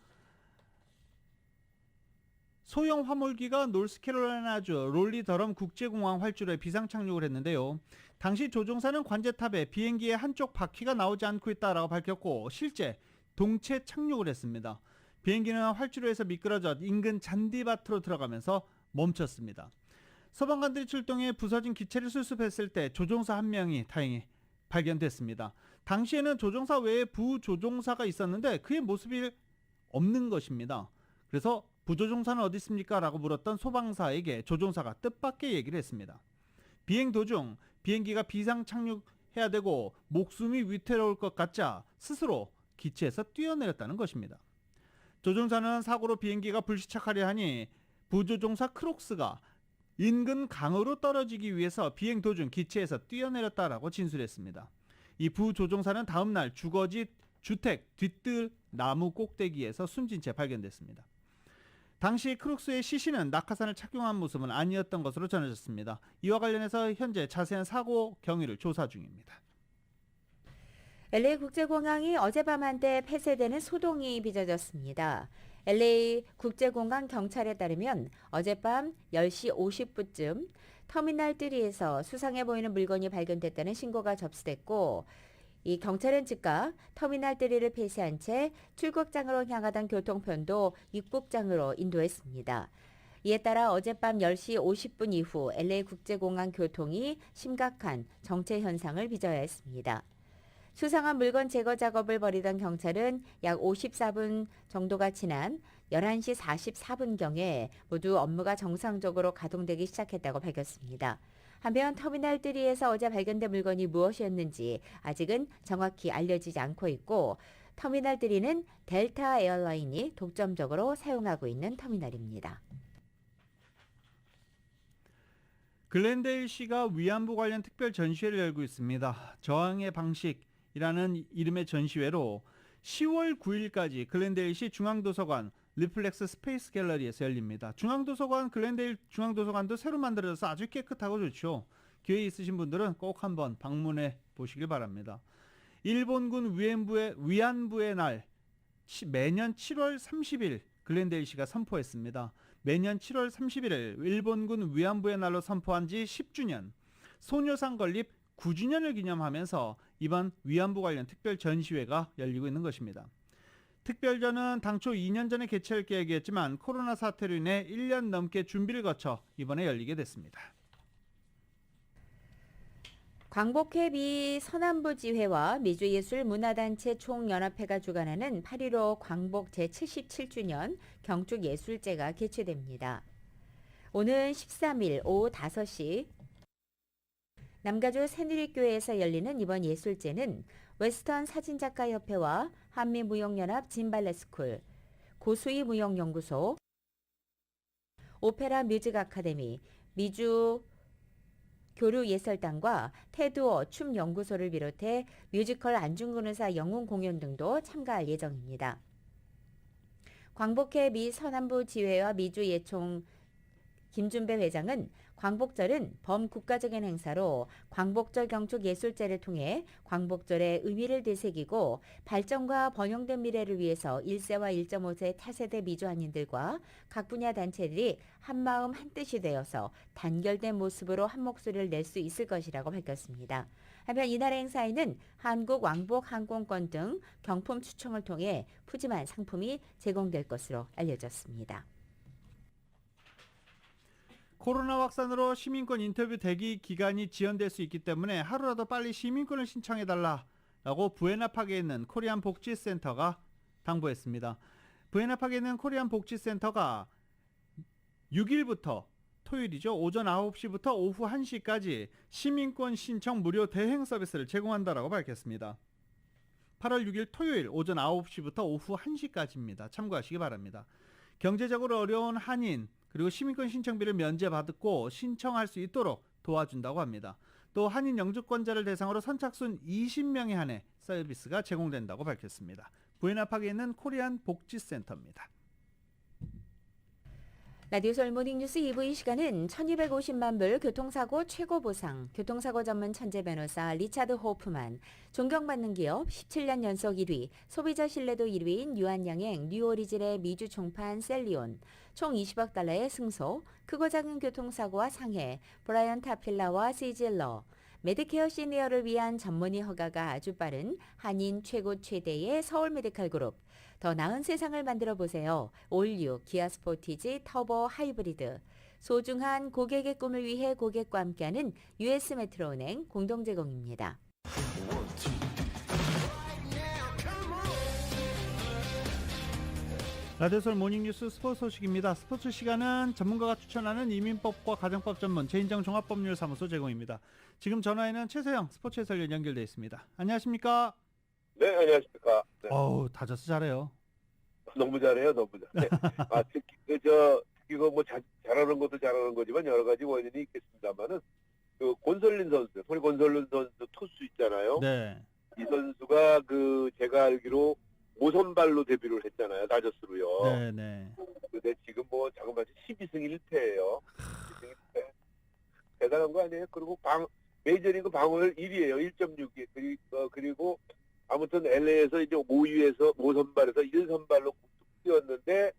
소형 화물기가 노스캐롤라이나주 롤리 더럼 국제공항 활주로에 비상 착륙을 했는데요. 당시 조종사는 관제탑에 비행기의 한쪽 바퀴가 나오지 않고 있다라고 밝혔고, 실제 동체 착륙을 했습니다. 비행기는 활주로에서 미끄러져 인근 잔디밭으로 들어가면서 멈췄습니다. 소방관들이 출동해 부서진 기체를 수습했을 때 조종사 한 명이 다행히 발견됐습니다. 당시에는 조종사 외에 부조종사가 있었는데 그의 모습이 없는 것입니다. 그래서 부조종사는 어디 있습니까? 라고 물었던 소방사에게 조종사가 뜻밖의 얘기를 했습니다. 비행 도중 비행기가 비상 착륙해야 되고 목숨이 위태로울 것 같자 스스로 기체에서 뛰어내렸다는 것입니다. 조종사는 사고로 비행기가 불시착하려 하니 부조종사 크록스가 인근 강으로 떨어지기 위해서 비행 도중 기체에서 뛰어내렸다라고 진술했습니다. 이 부조종사는 다음날 주거지 주택 뒤뜰 나무 꼭대기에서 숨진 채 발견됐습니다. 당시 크룩스의 시신은 낙하산을 착용한 모습은 아니었던 것으로 전해졌습니다. 이와 관련해서 현재 자세한 사고 경위를 조사 중입니다. LA 국제공항이 어젯밤 한때 폐쇄되는 소동이 빚어졌습니다. LA 국제공항 경찰에 따르면 어젯밤 10시 50분쯤 터미널 3에서 수상해 보이는 물건이 발견됐다는 신고가 접수됐고 이 경찰은 즉각 터미널 3를 폐쇄한 채 출국장으로 향하던 교통편도 입국장으로 인도했습니다. 이에 따라 어젯밤 10시 50분 이후 LA 국제공항 교통이 심각한 정체 현상을 빚어야 했습니다. 수상한 물건 제거 작업을 벌이던 경찰은 약 54분 정도가 지난 11시 44분경에 모두 업무가 정상적으로 가동되기 시작했다고 밝혔습니다. 한편 터미널 3에서 어제 발견된 물건이 무엇이었는지 아직은 정확히 알려지지 않고 있고 터미널 3는 델타 에어라인이 독점적으로 사용하고 있는 터미널입니다. 글렌데일시가 위안부 관련 특별 전시회를 열고 있습니다. 저항의 방식이라는 이름의 전시회로 10월 9일까지 글렌데일시 중앙도서관 리플렉스 스페이스 갤러리에서 열립니다. 글렌데일 중앙도서관도 새로 만들어져서 아주 깨끗하고 좋죠. 기회 있으신 분들은 꼭 한번 방문해 보시길 바랍니다. 일본군 위안부의 날 매년 7월 30일 글렌데일시가 선포했습니다. 매년 7월 31일 일본군 위안부의 날로 선포한 지 10주년, 소녀상 건립 9주년을 기념하면서 이번 위안부 관련 특별 전시회가 열리고 있는 것입니다. 특별전은 당초 2년 전에 개최할 계획이었지만 코로나 사태로 인해 1년 넘게 준비를 거쳐 이번에 열리게 됐습니다. 광복회 미 서남부지회와 미주예술문화단체 총연합회가 주관하는 8.15 광복 제77주년 경축예술제가 개최됩니다. 오는 13일 오후 5시 남가주 새누리교회에서 열리는 이번 예술제는 웨스턴 사진작가협회와 한미무용연합 진발레스쿨, 고수희 무용연구소, 오페라 뮤직 아카데미, 미주 교류예설단과 테두어 춤연구소를 비롯해 뮤지컬 안중근의사 영웅 공연 등도 참가할 예정입니다. 광복회 미 서남부 지회와 미주 예총 김준배 회장은 광복절은 범국가적인 행사로 광복절 경축 예술제를 통해 광복절의 의미를 되새기고 발전과 번영된 미래를 위해서 1세와 1.5세 타세대 미주한인들과 각 분야 단체들이 한마음 한뜻이 되어서 단결된 모습으로 한 목소리를 낼 수 있을 것이라고 밝혔습니다. 한편 이날 행사에는 한국 왕복 항공권 등 경품 추첨을 통해 푸짐한 상품이 제공될 것으로 알려졌습니다. 코로나 확산으로 시민권 인터뷰 대기 기간이 지연될 수 있기 때문에 하루라도 빨리 시민권을 신청해달라고 부에나팍에 있는 코리안 복지센터가 당부했습니다. 부에나팍에 있는 코리안 복지센터가 6일부터 토요일이죠. 오전 9시부터 오후 1시까지 시민권 신청 무료 대행 서비스를 제공한다라고 밝혔습니다. 8월 6일 토요일 오전 9시부터 오후 1시까지입니다. 참고하시기 바랍니다. 경제적으로 어려운 한인 그리고 시민권 신청비를 면제받고 신청할 수 있도록 도와준다고 합니다. 또 한인 영주권자를 대상으로 선착순 20명에 한해 서비스가 제공된다고 밝혔습니다. 부에나팍에 있는 코리안 복지센터입니다. 라디오 서울 모닝뉴스 2부 이 시간은 1250만 불 교통사고 최고 보상, 교통사고 전문 천재 변호사 리차드 호프만, 존경받는 기업 17년 연속 1위, 소비자 신뢰도 1위인 유한양행 뉴오리질의 미주 총판 셀리온, 총 20억 달러의 승소, 크고 작은 교통사고와 상해, 브라이언 타필라와 시질러, 메디케어 시니어를 위한 전문의 허가가 아주 빠른 한인 최고 최대의 서울 메디칼 그룹, 더 나은 세상을 만들어 보세요. 올유 기아 스포티지 터보 하이브리드, 소중한 고객의 꿈을 위해 고객과 함께하는 US 메트로은행 공동 제공입니다. 라디오솔 모닝뉴스 스포츠 소식입니다. 스포츠 시간은 전문가가 추천하는 이민법과 가정법 전문 최인정 종합법률사무소 제공입니다. 지금 전화에는 최세영 스포츠 해설위원 연결되어 있습니다. 안녕하십니까? 네, 안녕하십니까. 네. 어우, 다저스 잘해요. 너무 잘해요, 너무 잘해. 특히 이거 뭐 잘하는 것도 잘하는 거지만 여러 가지 원인이 있겠습니다만은 곤솔린 선수, 토니 곤솔린 선수 투수 있잖아요. 네. 이 선수가 제가 알기로 오선발로 데뷔를 했잖아요, 다저스로요. 네. 근데 지금 뭐 자그마치 12승 1패예요. 12승 1패. 대단한 거 아니에요? 그리고 메이저리그 방어율 1위예요. 1.6위. 그리고 아무튼 LA에서 이제 5위에서 5선발에서 1선발로 뛰었는데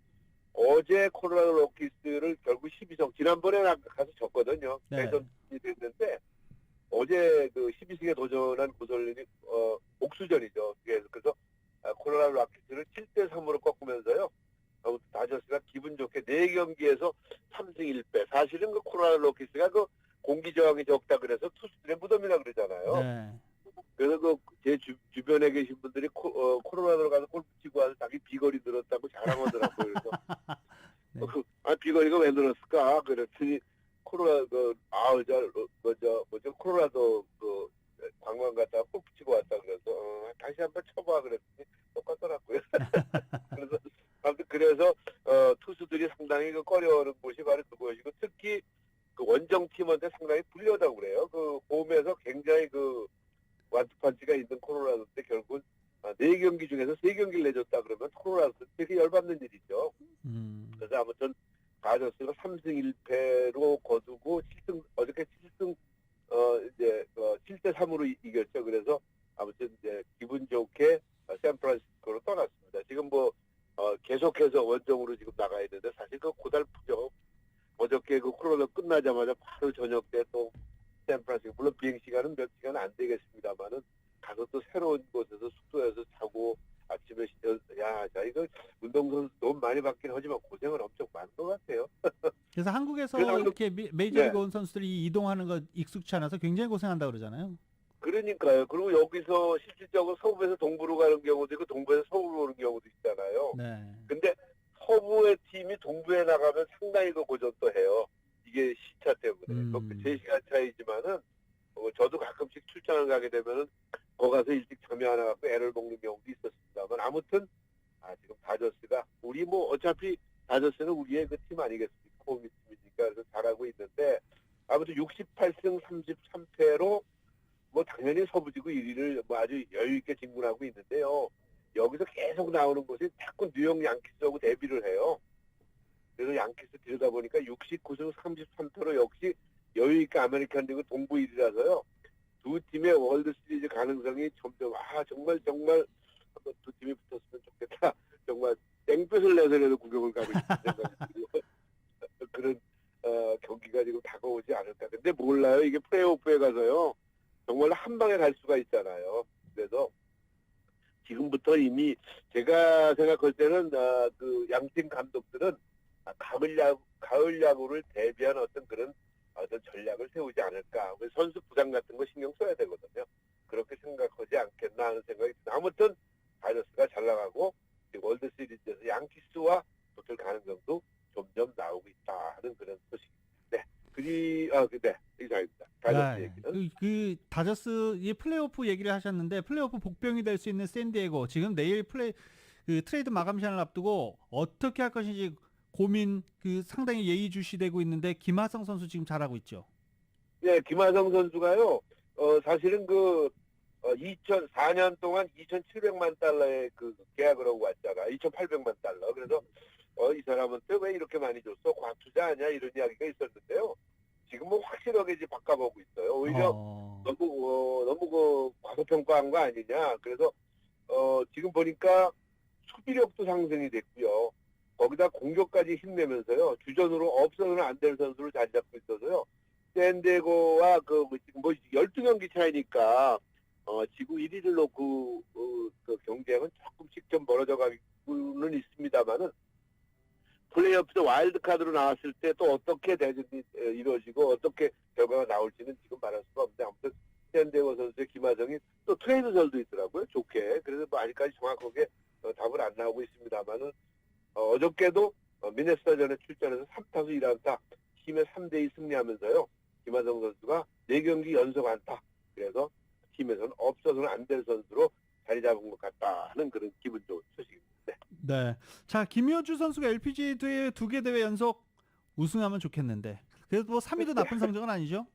어제 코로나 로키스를 결국 12승 지난번에 가서 졌거든요. 네. 대선이 됐는데 어제 그 12승에 도전한 고설린이 복수전이죠. 그래서 코로나 로키스를 7대3으로 꺾으면서요. 아무튼 다저스가 기분 좋게 4경기에서 3승 1패. 사실은 그 코로나 로키스가 그 공기 저항이 적다 그래서 투수들의 무덤이라 그러잖아요. 네. 그래서 그 제 주변에 계신 분들이 코로나로 가서 골프 치고 와서 자기 비거리 늘었다고 자랑하더라고요. 그래서 네. 비거리가 왜 늘었을까? 그랬더니 코로나 코로나도 그 관광 갔다가 골프 치고 왔다 그래서 다시 한번 쳐봐 그랬더니 똑같더라고요. 그래서 투수들이 상당히 그 꺼려하는 곳이 바로 그것이고 특히 그 원정 팀한테 상당히 불리하다고 그래요. 그 홈에서 굉장히 그 완투판치가 있는 코로라도인데 결국은 4경기 중에서 3경기를 내줬다 그러면 코로라도 되게 열받는 일이죠. 그래서 아무튼 다저스가 3승 1패로 거두고 7승 어저께 7승 이제 7대3으로 이겼죠. 그래서 아무튼 이제 기분 좋게 샌프란시스코로 떠났습니다. 지금 뭐 계속해서 원정으로 지금 나가 있는데 사실 그 고달프죠. 어저께 그 코로나 끝나자마자 바로 저녁 때 또 샌프란시스코 물론 비행 시간은 몇 시간 안 되겠습니다만은 가서 또 새로운 곳에서 숙소에서 자고 아침에 자 이거 운동선수 돈 많이 받긴 하지만 고생은 엄청 많은 것 같아요. 그래서 한국에서 그래서 이렇게 메이저리그 온 선수들이 이동하는 거 익숙치 않아서 굉장히 고생한다 그러잖아요. 그러니까요. 그리고 여기서 실질적으로 서부에서 동부로 가는 경우도 있고 동부에서 서부로 오는 경우도 있잖아요. 네. 근데 서부의 팀이 동부에 나가면 상당히 그 고전도 해요. 이게 시차 때문에. 그 3시간 차이지만은 저도 가끔씩 출장을 가게 되면은 거기 가서 일찍 잠이 안 와갖고 애를 먹는 경우도 있었습니다만 아무튼 지금 다저스가 우리 뭐 어차피 다저스는 우리의 그 팀 아니겠습니까? 홈이 팀이니까 그래서 잘하고 있는데 아무튼 68승 33패로 뭐 당연히 서부지구 1위를 뭐 아주 여유 있게 진군하고 있는데요. 여기서 계속 나오는 것이 자꾸 뉴욕 양키스하고 대비를 해요. 그래서 양키스 들여다보니까 69승 33패로 역시 여유 있게 아메리칸 리그 동부 1위라서요. 두 팀의 월드 시리즈 가능성이 점점 정말 두 팀이 붙었으면 좋겠다. 정말 땡볕을 내서라도 구경을 가고 싶은 생각이 들고 그런 경기가 지금 다가오지 않을까. 근데 몰라요. 이게 플레이오프에 가서요. 정말 한 방에 갈 수가 있잖아요. 그래서 지금부터 이미 제가 생각할 때는 그 양팀 감독들은 가을 야구를 대비한 어떤 전략을 세우지 않을까. 선수 부상 같은 거 신경 써야 되거든요. 그렇게 생각하지 않겠나 하는 생각이 듭니다. 아무튼 다저스가 잘 나가고 월드 시리즈에서 양키스와 붙을 가능성도 점점 나오고 있다 하는 그런 소식입니다. 네. 이상입니다. 다저스 얘기는. 그 다저스 이 플레이오프 얘기를 하셨는데 플레이오프 복병이 될 수 있는 샌디에고 지금 내일 그 트레이드 마감 시간을 앞두고 어떻게 할 것인지 고민 상당히 예의주시되고 있는데 김하성 선수 지금 잘하고 있죠. 네, 김하성 선수가요. 사실은 2004년 동안 2,700만 달러의 그 계약을 하고 왔잖아. 2,800만 달러. 그래서 이 사람한테 왜 이렇게 많이 줬어? 과투자하냐? 이런 이야기가 있었는데요. 지금은 확실하게 이제 바꿔보고 있어요. 오히려 너무 과소평가한 거 아니냐. 그래서 지금 보니까 수비력도 상승이 됐고요. 거기다 공격까지 힘내면서요. 주전으로 없어서는 안 될 선수를 잘 잡고 있어서요. 샌디에고와 지금 12경기 차이니까 지구 1위를 놓고 그 경쟁은 조금씩 좀 멀어져 가고는 있습니다만은 플레이오프에서 와일드카드로 나왔을 때 또 어떻게 대전이 이루어지고 어떻게 결과가 나올지는 지금 말할 수가 없는데 아무튼 샌디에고 선수의 김하성이 또 트레이드설도 있더라고요. 좋게. 그래서 뭐 아직까지 정확하게 답은 안 나오고 있습니다만은 어저께도 미네소타전에 출전해서 3타수 1안타 팀의 3대2 승리하면서요. 김하성 선수가 4경기 연속 안타. 그래서 팀에서는 없어서는 안 될 선수로 자리 잡은 것 같다 하는 그런 기분 좋은 소식입니다. 네. 자, 김효주 선수가 LPGA 대회 2개 대회 연속 우승하면 좋겠는데. 그래도 뭐 3위도 나쁜 성적은 아니죠?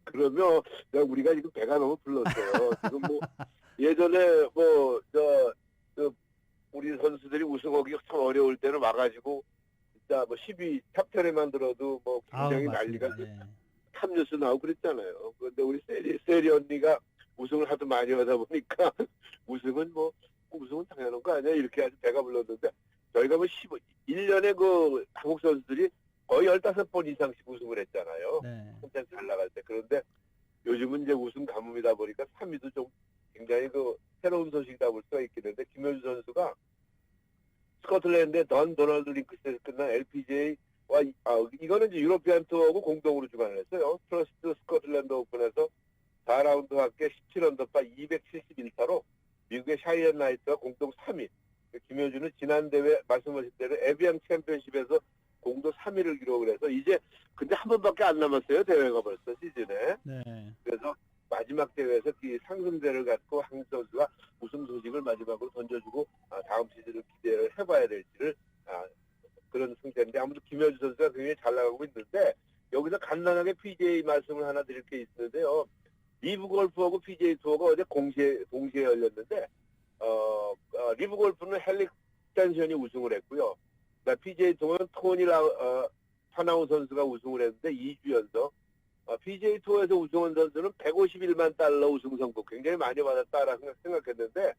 그러면 우리가 지금 배가 너무 불렀어요. 지금 뭐 예전에 우리 선수들이 우승하기 참 어려울 때는 와가지고 진짜 뭐 10위 탑10에만 들어도 뭐 굉장히 난리가 탑뉴스 나오고 그랬잖아요. 그런데 우리 세리 언니가 우승을 하도 많이 하다 보니까 우승은 당연한 거 아니야? 이렇게 아주 배가 불렀는데 저희가 1년에 그 한국 선수들이 거의 15번 이상씩 우승을 했잖아요. 한참 잘 나갈 때. 그런데 요즘은 이제 우승 가뭄이다 보니까 3위도 좀 굉장히 그 새로운 소식이다 볼 수가 있겠는데, 김효주 선수가 스코틀랜드의 던 도널드 링크스에서 끝난 LPGA와 이거는 이제 유로피안 투어하고 공동으로 주관을 했어요. 트러스트 스코틀랜드 오픈에서 4라운드 합계 17언더파 271타로 미국의 샤이언 나이트와 공동 3위. 김효주는 지난 대회 말씀하신 대로 에비앙 챔피언십에서 공동 3위를 기록을 해서 이제 근데 한 번밖에 안 남았어요. 대회가 벌써 시즌에. 그래서 마지막 대회에서 이 상승세를 갖고 한국 선수가 우승 소식을 마지막으로 던져주고 다음 시즌을 기대를 해봐야 될지를 그런 상태인데, 아무튼 김효주 선수가 굉장히 잘 나가고 있는데, 여기서 간단하게 PGA 말씀을 하나 드릴 게 있는데요. 리브 골프하고 PGA 투어가 어제 동시에 열렸는데, 리브 골프는 헬릭 댄션이 우승을 했고요. PGA 투어는 토니 파나우 선수가 우승을 했는데 2주 연속. PGA 투어에서 우승한 선수는 151만 달러 우승 선고, 굉장히 많이 받았다라고 생각했는데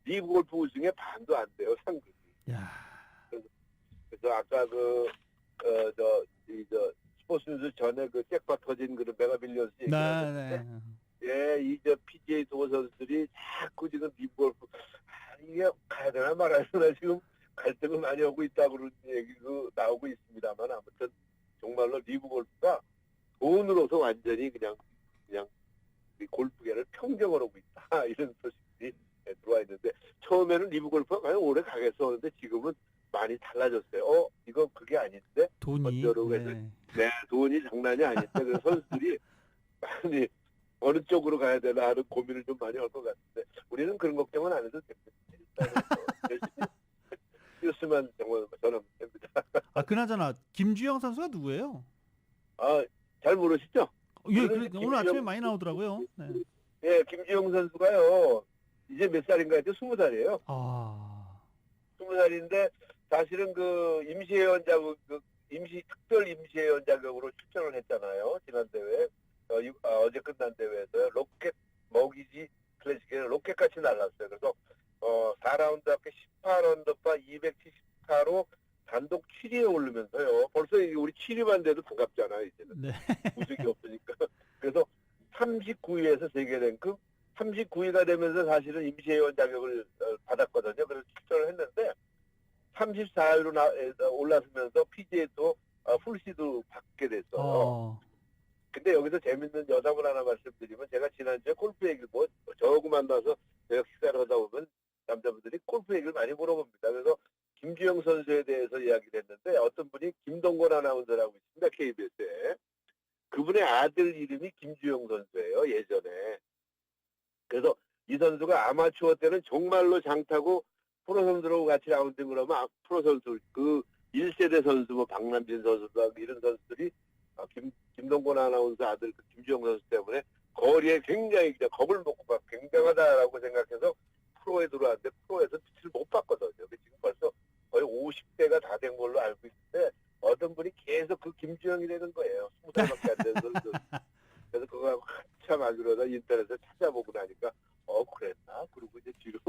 리브 골프 우승의 반도 안 돼요, 상금이. 그래서 아까 스포츠 뉴스 전에 그 잭팟 터진 그 메가 빌리언스 얘기했는데, 이 PGA 투어 선수들이 자꾸 지금 리브 골프 이게 가야 되나 말아야 되나 지금 갈등을 많이 하고 있다고 그런 얘기도 나오고 있습니다만, 아무튼 정말로 리브 골프가 돈으로서 완전히 그냥 이 골프계를 평정을 하고 있다, 이런 소식들이 들어와 있는데, 처음에는 리브 골프가 과연 오래 가겠었는데 지금은 많이 달라졌어요. 이거 그게 아닌데 돈이 돈이 장난이 아닌데, 그래서 선수들이 많이 어느 쪽으로 가야 되나 하는 고민을 좀 많이 할 것 같은데, 우리는 그런 걱정은 안 해도 됩니다. 열심히 뛰었으면 정말 저는 됩니다. 그나저나 김주영 선수가 누구예요? 잘 모르시죠? 오늘 아침에 많이 나오더라고요. 김주영 선수가요, 이제 몇 살인가 했죠? 20살이에요. 20살인데 사실은 그 임시회원 자격, 특별 임시회원 자격으로 출전을 했잖아요. 지난 대회. 어제 끝난 대회에서요. 로켓 먹이지 클래식에는 로켓같이 날랐어요. 그래서 4라운드 합계 18언더파 274로 단독 7위에 오르면서요. 벌써 우리 7위만 돼도 반갑잖아요, 이제는. 우승이 없으니까. 그래서 39위에서 세계 랭크 39위가 되면서 사실은 임시회원 자격을 받았거든요. 그래서 출전을 했는데 34위로 올라서면서 PGA 또 풀시드 받게 됐어요. 근데 여기서 재밌는 여담을 하나 말씀드리면, 제가 지난주에 골프 얘기를 저하고 만나서 제가 식사를 하다 보면 남자분들이 골프 얘기를 많이 물어봅니다. 그래서 김주영 선수에 대해서 이야기를 했는데, 어떤 분이 김동건 아나운서라고 있습니다, KBS에. 그분의 아들 이름이 김주영 선수예요, 예전에. 그래서 이 선수가 아마추어 때는 정말로 장타고 프로 선수들하고 같이 라운딩을 하면 프로 선수, 그 1세대 선수, 박남진 선수, 이런 선수들이 김동건 아나운서 아들 김주영 선수 때문에 거리에 굉장히 그냥 겁을 먹고 막 굉장하다라고 생각해서 프로에 들어왔는데 프로에서 빛을 못 봤거든요. 지금 벌써 거의 50대가 다 된 걸로 알고 있는데, 어떤 분이 계속 그 김주영이라는 거예요. 20살밖에 안 된 선수. 그래서 그거 한참 알려다 인터넷에 찾아보고 나니까 그랬나? 그리고 이제 뒤로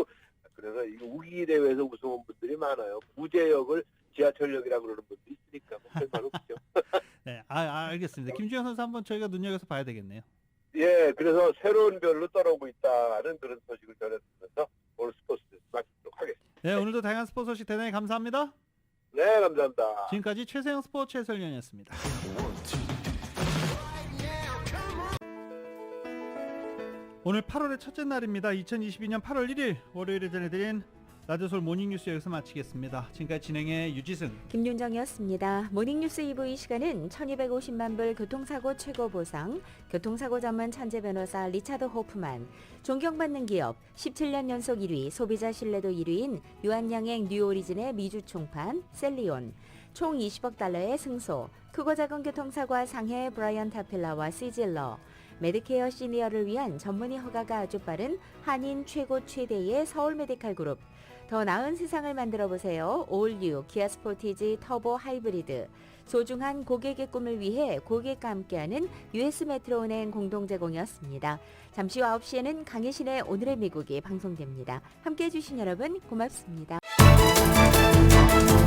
그래서 이거 우기 대회에서 우승한 분들이 많아요. 구제역을 지하철역이라고 그러는 분들이 있으니까 별말 없죠. 알겠습니다. 김주영 선수 한번 저희가 눈여겨서 봐야 되겠네요. 그래서 새로운 별로 떠오르고 있다는 그런 소식을 전해드리면서 오늘 스포츠 마치도록 하겠습니다. 오늘도 다양한 스포츠 소식 대단히 감사합니다. 네, 감사합니다. 지금까지 최세영 스포츠 해설위원이었습니다. 오늘 8월의 첫째 날입니다. 2022년 8월 1일 월요일에 전해드린 라디오서울 모닝뉴스 여기서 마치겠습니다. 지금까지 진행의 유지승, 김윤정이었습니다. 모닝뉴스 2부 이 시간은 1250만 불 교통사고 최고 보상, 교통사고 전문 천재 변호사 리차드 호프만, 존경받는 기업 17년 연속 1위, 소비자 신뢰도 1위인 유한양행 뉴오리진의 미주 총판 셀리온, 총 20억 달러의 승소, 크고 작은 교통사고와 상해 브라이언 타필라와 시질러, 메디케어 시니어를 위한 전문의 허가가 아주 빠른 한인 최고 최대의 서울 메디칼 그룹, 더 나은 세상을 만들어보세요. 올 뉴 기아 스포티지 터보 하이브리드, 소중한 고객의 꿈을 위해 고객과 함께하는 US 메트로은행 공동 제공이었습니다. 잠시 후 9시에는 강혜신의 오늘의 미국이 방송됩니다. 함께해 주신 여러분 고맙습니다. 있습니다.